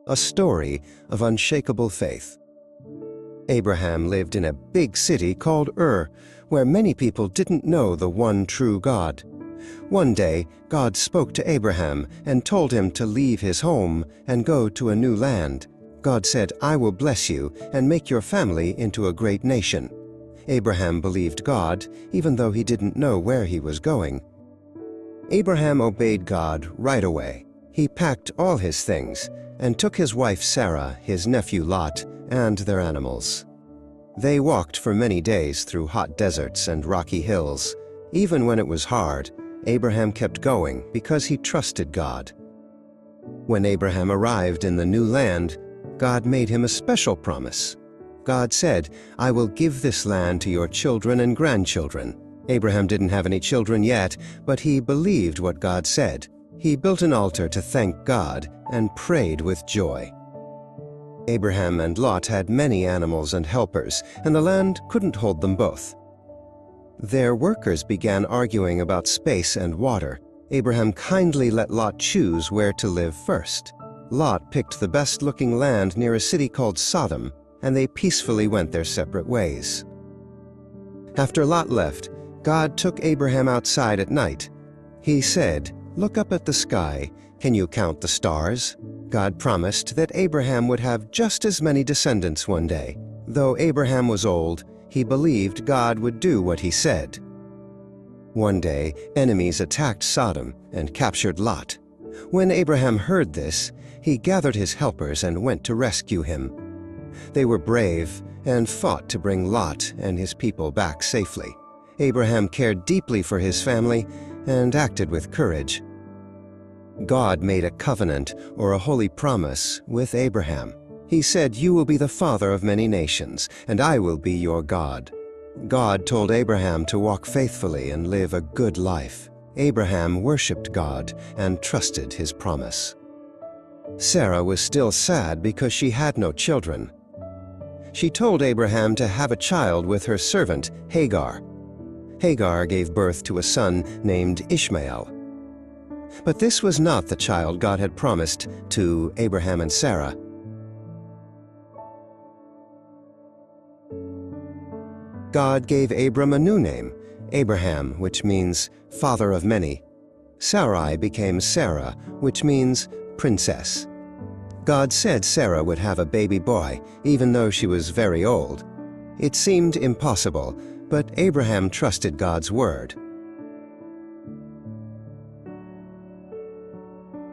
A story of unshakable faith. Abraham lived in a big city called Ur, where many people didn't know the one true God. One day, God spoke to Abraham and told him to leave his home and go to a new land. God said, "I will bless you and make your family into a great nation." Abraham believed God, even though he didn't know where he was going. Abraham obeyed God right away. He packed all his things and took his wife Sarah, his nephew Lot, and their animals. They walked for many days through hot deserts and rocky hills. Even when it was hard, Abraham kept going because he trusted God. When Abraham arrived in the new land, God made him a special promise. God said, "I will give this land to your children and grandchildren." Abraham didn't have any children yet, but he believed what God said. He built an altar to thank God and prayed with joy. Abraham and Lot had many animals and helpers, and the land couldn't hold them both. Their workers began arguing about space and water. Abraham kindly let Lot choose where to live first. Lot picked the best-looking land near a city called Sodom, and they peacefully went their separate ways. After Lot left, God took Abraham outside at night. He said, "Look up at the sky. Can you count the stars?" God promised that Abraham would have just as many descendants one day. Though Abraham was old, he believed God would do what he said. One day, enemies attacked Sodom and captured Lot. When Abraham heard this, he gathered his helpers and went to rescue him. They were brave and fought to bring Lot and his people back safely. Abraham cared deeply for his family and acted with courage. God made a covenant, or a holy promise, with Abraham. He said, "You will be the father of many nations, and I will be your God." God told Abraham to walk faithfully and live a good life. Abraham worshipped God and trusted his promise. Sarah was still sad because she had no children. She told Abraham to have a child with her servant, Hagar. Hagar gave birth to a son named Ishmael. But this was not the child God had promised to Abraham and Sarah. God gave Abram a new name, Abraham, which means father of many. Sarai became Sarah, which means princess. God said Sarah would have a baby boy, even though she was very old. It seemed impossible, but Abraham trusted God's word.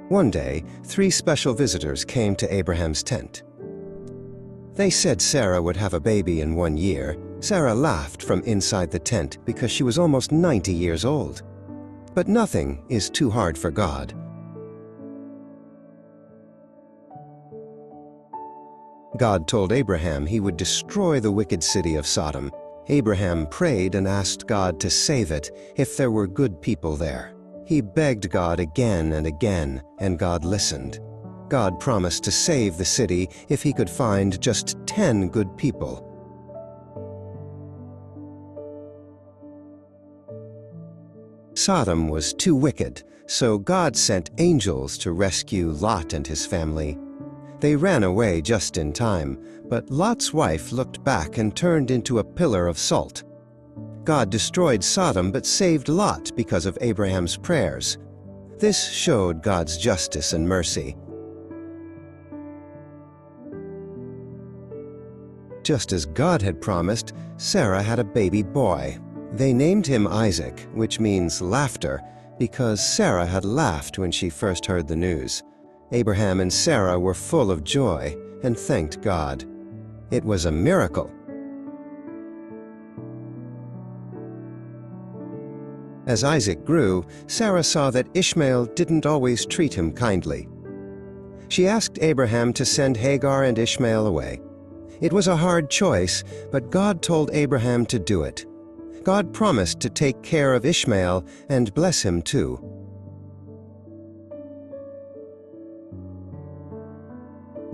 One day, 3 special visitors came to Abraham's tent. They said Sarah would have a baby in 1 year. Sarah laughed from inside the tent because she was almost 90 years old. But nothing is too hard for God. God told Abraham he would destroy the wicked city of Sodom. Abraham prayed and asked God to save it if there were good people there. He begged God again and again, and God listened. God promised to save the city if he could find just 10 good people. Sodom was too wicked, so God sent angels to rescue Lot and his family. They ran away just in time, but Lot's wife looked back and turned into a pillar of salt. God destroyed Sodom but saved Lot because of Abraham's prayers. This showed God's justice and mercy. Just as God had promised, Sarah had a baby boy. They named him Isaac, which means laughter, because Sarah had laughed when she first heard the news. Abraham and Sarah were full of joy and thanked God. It was a miracle. As Isaac grew, Sarah saw that Ishmael didn't always treat him kindly. She asked Abraham to send Hagar and Ishmael away. It was a hard choice, but God told Abraham to do it. God promised to take care of Ishmael and bless him too.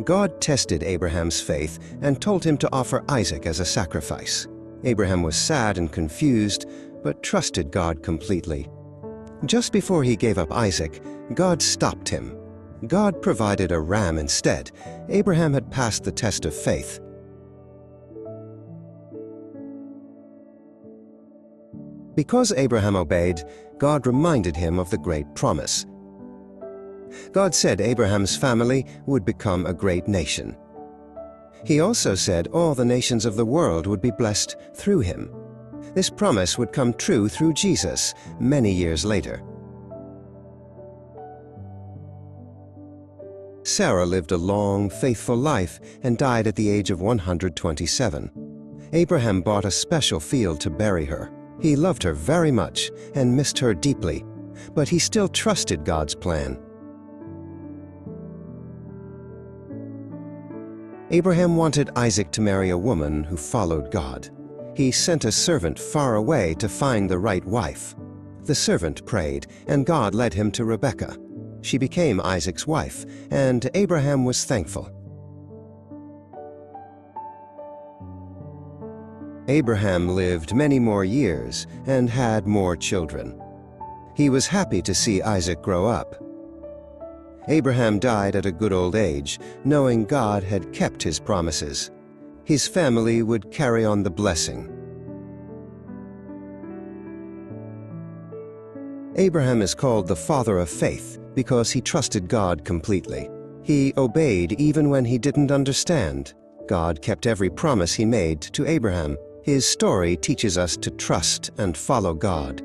God tested Abraham's faith and told him to offer Isaac as a sacrifice. Abraham was sad and confused, but trusted God completely. Just before he gave up Isaac, God stopped him. God provided a ram instead. Abraham had passed the test of faith. Because Abraham obeyed, God reminded him of the great promise. God said Abraham's family would become a great nation. He also said all the nations of the world would be blessed through him. This promise would come true through Jesus many years later. Sarah lived a long, faithful life and died at the age of 127. Abraham bought a special field to bury her. He loved her very much and missed her deeply, but he still trusted God's plan. Abraham wanted Isaac to marry a woman who followed God. He sent a servant far away to find the right wife. The servant prayed, and God led him to Rebekah. She became Isaac's wife, and Abraham was thankful. Abraham lived many more years and had more children. He was happy to see Isaac grow up. Abraham died at a good old age, knowing God had kept his promises. His family would carry on the blessing. Abraham is called the father of faith because he trusted God completely. He obeyed even when he didn't understand. God kept every promise he made to Abraham. His story teaches us to trust and follow God,